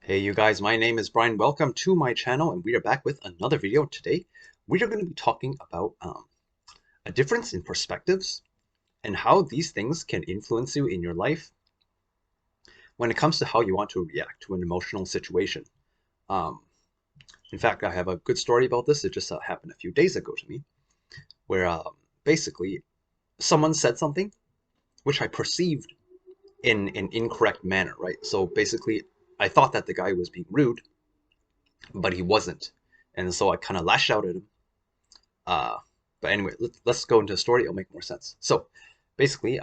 Hey you guys, my name is Brian. Welcome to my channel and we are back with another video. Today we are going to be talking about a difference in perspectives and how these things can influence you in your life when it comes to how you want to react to an emotional situation. Um, in fact, I have a good story about this. It just happened a few days ago to me where basically someone said something which I perceived in an incorrect manner, right? So basically I thought that the guy was being rude, but he wasn't. And so I kind of lashed out at him. Uh, but anyway, let's go into the story. It'll make more sense. So basically,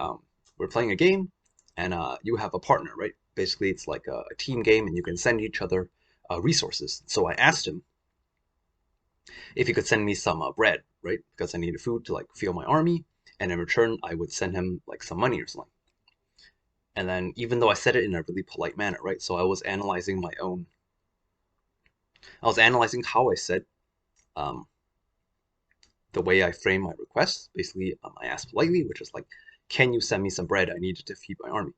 we're playing a game, and you have a partner, right? Basically, it's like a team game, and you can send each other resources. So I asked him if he could send me some bread, right? Because I needed food to like fuel my army, and in return, I would send him like some money or something. And then, even though I said it in a really polite manner, right? So I was analyzing my own. I was analyzing how I said um, the way I frame my request. Basically, I asked politely, which is like, can you send me some bread? I needed to feed my army.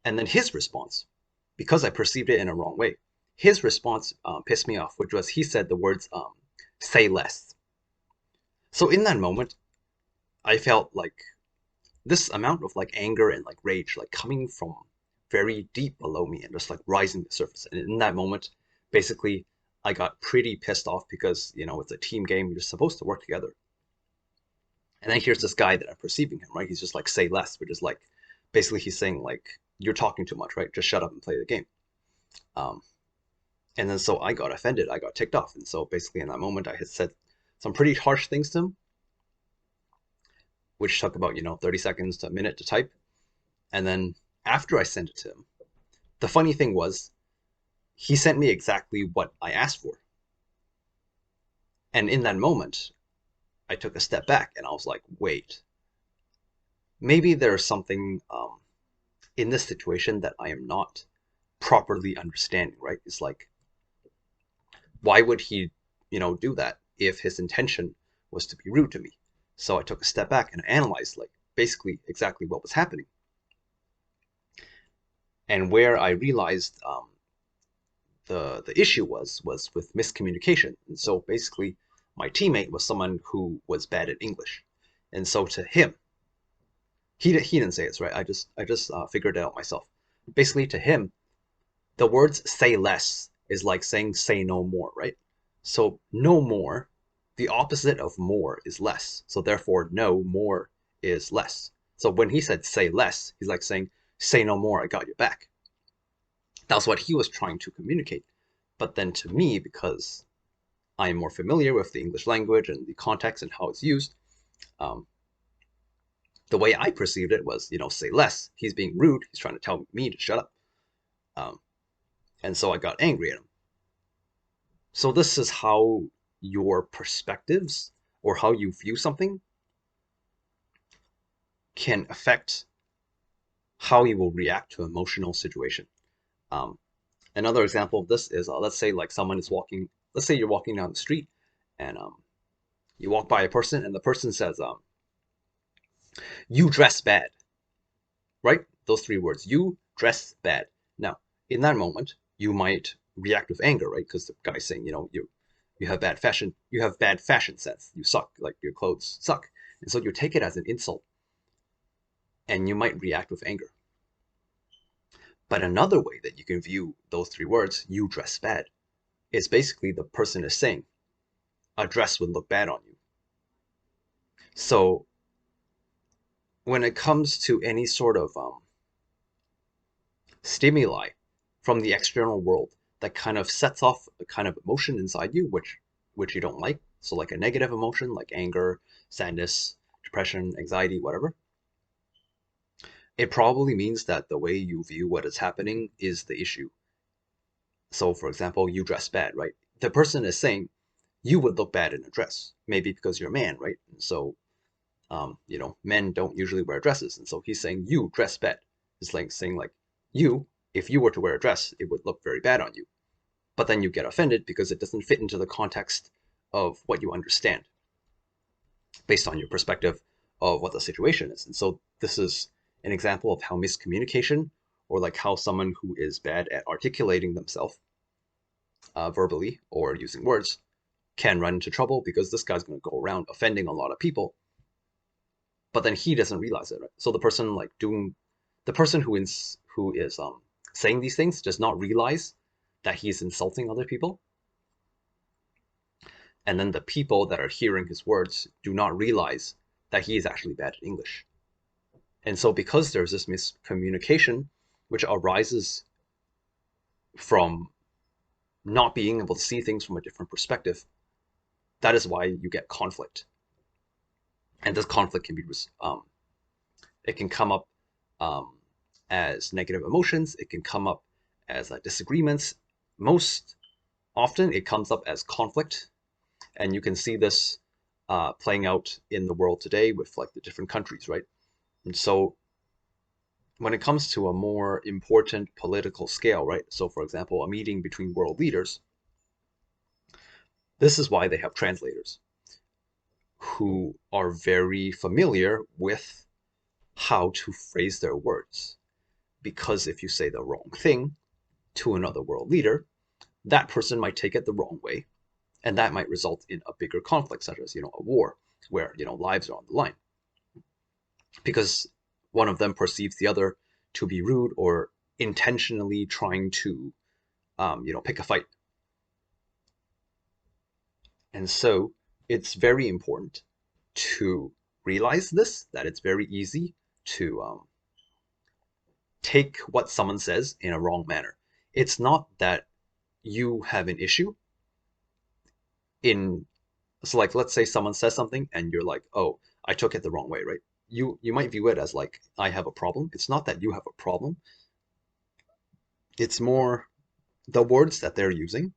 And then his response, because I perceived it in a wrong way, his response pissed me off, which was he said the words, say less. So in that moment, I felt like this amount of like anger and like rage, like coming from very deep below me and just like rising to the surface. And in that moment, basically, I got pretty pissed off because, it's a team game. You're supposed to work together. And then here's this guy that I'm perceiving him, right? He's just like, say less, which is like, basically he's saying like, you're talking too much, right? Just shut up and play the game. Um, and then so I got offended, I got ticked off. And so basically in that moment, I had said some pretty harsh things to him, which took about, 30 seconds to a minute to type. And then after I sent it to him, the funny thing was he sent me exactly what I asked for. And in that moment, I took a step back and I was like, wait, maybe there's something in this situation that I am not properly understanding, right? It's like, why would he, do that if his intention was to be rude to me? So I took a step back and analyzed, like, basically exactly what was happening. And where I realized the issue was with miscommunication. And so basically, my teammate was someone who was bad at English, and so to him, he didn't say this, right? I just figured it out myself. Basically, to him, the words say less is like saying say no more, right? So no more, the opposite of more is less. So therefore, no more is less. So when he said say less, he's like saying say no more, I got your back. That's what he was trying to communicate. But then to me, because I am more familiar with the English language and the context and how it's used, um, the way I perceived it was, say less. He's being rude. He's trying to tell me to shut up. Um, and so I got angry at him. So this is how your perspectives or how you view something can affect how you will react to an emotional situation. Um, Another example of this is, let's say like someone is walking, let's say you're walking down the street and you walk by a person and the person says, you dress bad, right? Those three words, you dress bad. Now, in that moment, you might react with anger, right? Because the guy's saying, you have bad fashion, you have bad fashion sense, you suck, like your clothes suck. And so you take it as an insult and you might react with anger. But another way that you can view those three words, you dress bad, is basically the person is saying a dress would look bad on you. So when it comes to any sort of stimuli from the external world that kind of sets off a kind of emotion inside you, which you don't like, so like a negative emotion like anger, sadness, depression, anxiety, whatever, it probably means that the way you view what is happening is the issue. So for example, you dress bad, right? The person is saying you would look bad in a dress, maybe because you're a man, right? And so men don't usually wear dresses, and so he's saying you dress bad. It's like saying like you, if you were to wear a dress, it would look very bad on you. But then you get offended because it doesn't fit into the context of what you understand based on your perspective of what the situation is. And so this is an example of how miscommunication or like how someone who is bad at articulating themselves verbally or using words can run into trouble because this guy's going to go around offending a lot of people, but then he doesn't realize it, right? So the person who is saying these things does not realize that he's insulting other people, and then the people that are hearing his words do not realize that he is actually bad at English. And so because there's this miscommunication which arises from not being able to see things from a different perspective, that is why you get conflict. And this conflict can be, it can come up as negative emotions. It can come up as disagreements. Most often it comes up as conflict. And you can see this playing out in the world today with like the different countries, right? And so when it comes to a more important political scale, right? So for example, a meeting between world leaders, this is why they have translators who are very familiar with how to phrase their words. Because if you say the wrong thing to another world leader, that person might take it the wrong way. And that might result in a bigger conflict, such as, a war where, lives are on the line. Because one of them perceives the other to be rude or intentionally trying to, pick a fight. And so it's very important to realize this, that it's very easy to take what someone says in a wrong manner. It's not that you have an issue so like, let's say someone says something and you're like, oh, I took it the wrong way, right? You might view it as like, I have a problem. It's not that you have a problem. It's more the words that they're using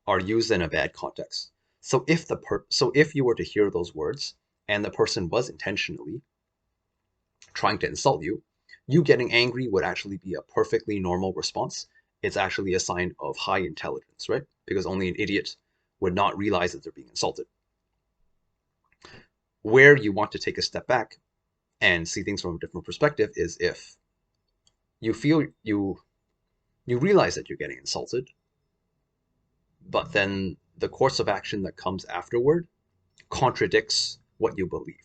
are used in a bad context. So if you were to hear those words and the person was intentionally trying to insult you, you getting angry would actually be a perfectly normal response. It's actually a sign of high intelligence, right? Because only an idiot would not realize that they're being insulted. Where you want to take a step back and see things from a different perspective is if you feel you realize that you're getting insulted, but then the course of action that comes afterward contradicts what you believe.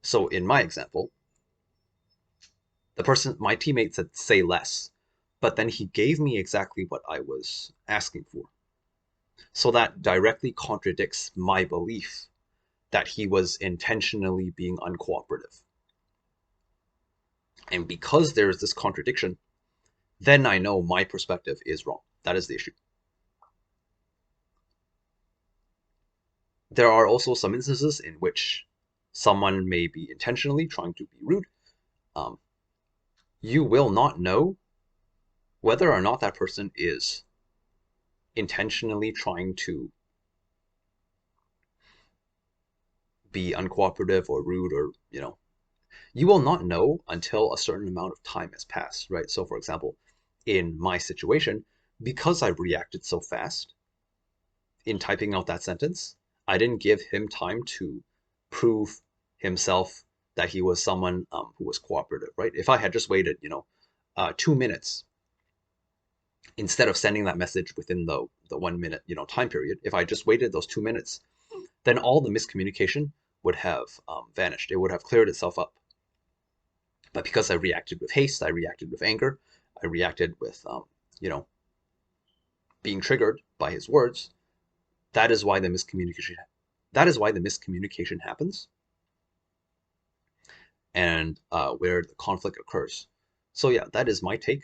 So in my example, my teammate said, say less, but then he gave me exactly what I was asking for. So that directly contradicts my belief that he was intentionally being uncooperative. And because there is this contradiction, then I know my perspective is wrong. That is the issue. There are also some instances in which someone may be intentionally trying to be rude. You will not know whether or not that person is intentionally trying to be uncooperative or rude, or you will not know until a certain amount of time has passed, right? So for example, in my situation, because I reacted so fast in typing out that sentence, I didn't give him time to prove himself that he was someone who was cooperative, right? If I had just waited 2 minutes instead of sending that message within the 1 minute time period, if I just waited those 2 minutes, then all the miscommunication would have vanished. It would have cleared itself up. But because I reacted with haste, I reacted with anger, I reacted with being triggered by his words, that is why the miscommunication happens, and where the conflict occurs. So yeah, that is my take.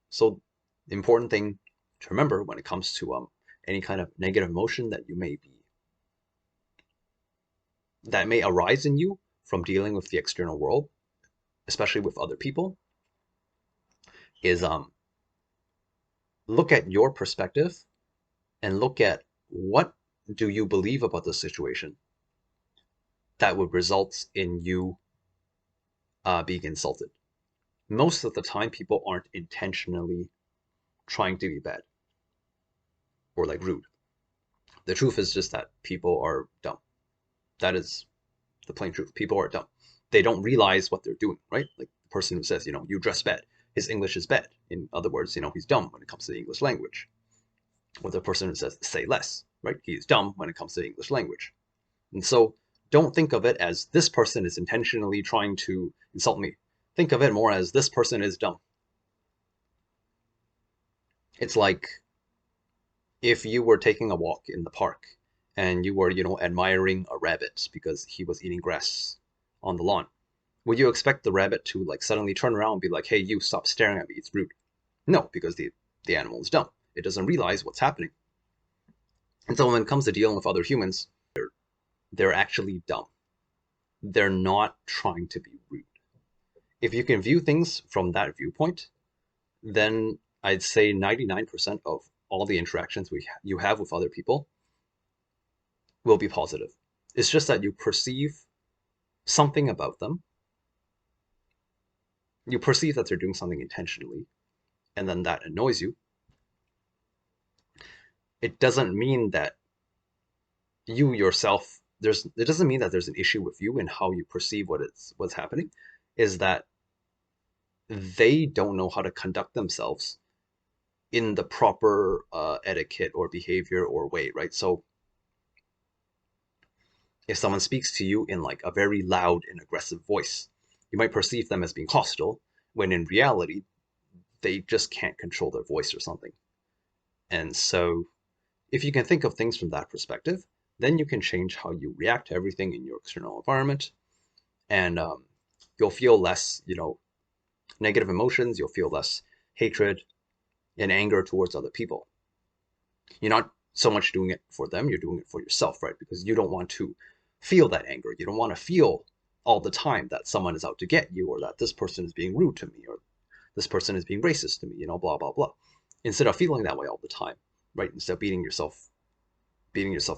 So the important thing to remember when it comes to any kind of negative emotion that may arise in you from dealing with the external world, especially with other people, is look at your perspective and look at what do you believe about the situation that would result in you being insulted. Most of the time, people aren't intentionally trying to be bad or like rude. The truth is just that people are dumb. That is the plain truth. People are dumb. They don't realize what they're doing, right? Like the person who says, you dress bad. his English is bad. In other words, he's dumb when it comes to the English language. Or the person who says say less, right? He is dumb when it comes to the English language. And so don't think of it as this person is intentionally trying to insult me. Think of it more as this person is dumb. It's like if you were taking a walk in the park and you were, admiring a rabbit because he was eating grass on the lawn. Would you expect the rabbit to like suddenly turn around and be like, hey, you stop staring at me, it's rude? No, because the animal is dumb. It doesn't realize what's happening. And so when it comes to dealing with other humans, they're actually dumb. They're not trying to be rude. If you can view things from that viewpoint, then I'd say 99% of all the interactions you have with other people will be positive. It's just that you perceive something about them. You perceive that they're doing something intentionally, and then that annoys you. It doesn't mean that you yourself, it doesn't mean that there's an issue with you in how you perceive what's happening. Is that they don't know how to conduct themselves in the proper etiquette or behavior or way, right? So if someone speaks to you in like a very loud and aggressive voice, you might perceive them as being hostile, when in reality, they just can't control their voice or something. And so if you can think of things from that perspective, then you can change how you react to everything in your external environment. And you'll feel less, negative emotions. You'll feel less hatred and anger towards other people. You're not so much doing it for them, you're doing it for yourself, right? Because you don't want to feel that anger. You don't want to feel all the time that someone is out to get you, or that this person is being rude to me, or this person is being racist to me, blah, blah, blah. Instead of feeling that way all the time, right? Instead of beating yourself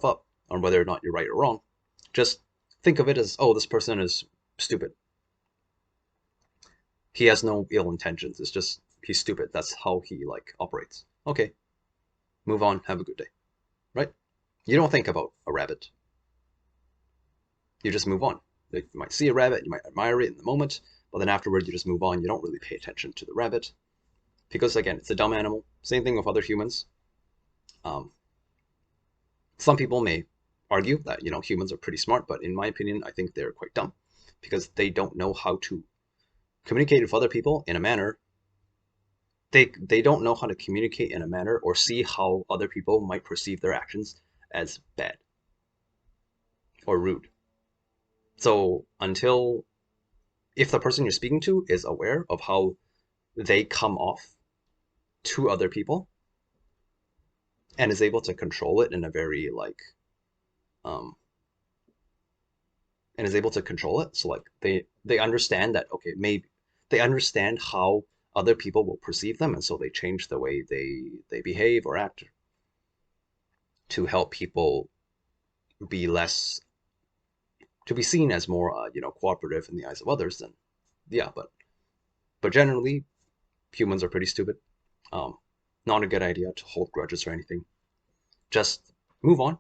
up on whether or not you're right or wrong, just think of it as, oh, this person is stupid. He has no ill intentions. It's just he's stupid. That's how he operates. Okay, move on. Have a good day, right? You don't think about a rabbit. You just move on. You might see a rabbit, you might admire it in the moment, but then afterward you just move on. You don't really pay attention to the rabbit because, again, it's a dumb animal. Same thing with other humans. Some people may argue that humans are pretty smart, but in my opinion, I think they're quite dumb because they don't know how to communicate with other people in a manner. They don't know how to communicate in a manner or see how other people might perceive their actions as bad or rude. So if the person you're speaking to is aware of how they come off to other people and is able to control it in a very and is able to control it, so they understand that, okay, maybe they understand how other people will perceive them, and so they change the way they behave or act to help people be less, to be seen as more cooperative in the eyes of others. Then yeah, but generally humans are pretty stupid. Not a good idea to hold grudges or anything. Just move on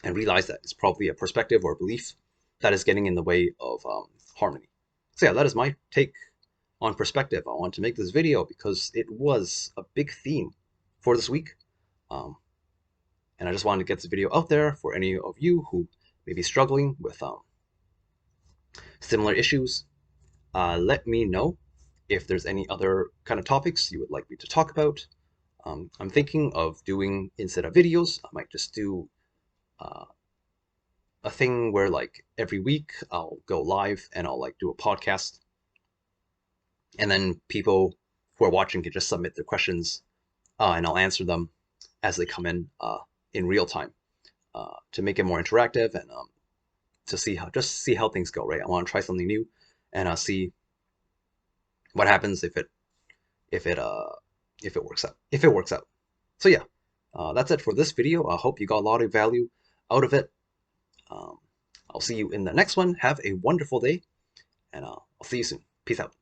and realize that it's probably a perspective or a belief that is getting in the way of harmony. So yeah, that is my take on perspective. I want to make this video because it was a big theme for this week. And I just wanted to get this video out there for any of you who may be struggling with similar issues. Let me know if there's any other kind of topics you would like me to talk about. I'm thinking of doing, instead of videos, I might just do a thing where every week I'll go live and I'll do a podcast, and then people who are watching can just submit their questions and I'll answer them as they come in real time, to make it more interactive and to see how things go, right? I want to try something new and see what happens if it works out. So yeah, that's it for this video. I hope you got a lot of value out of it. I'll see you in the next one. Have a wonderful day, and I'll see you soon. Peace out.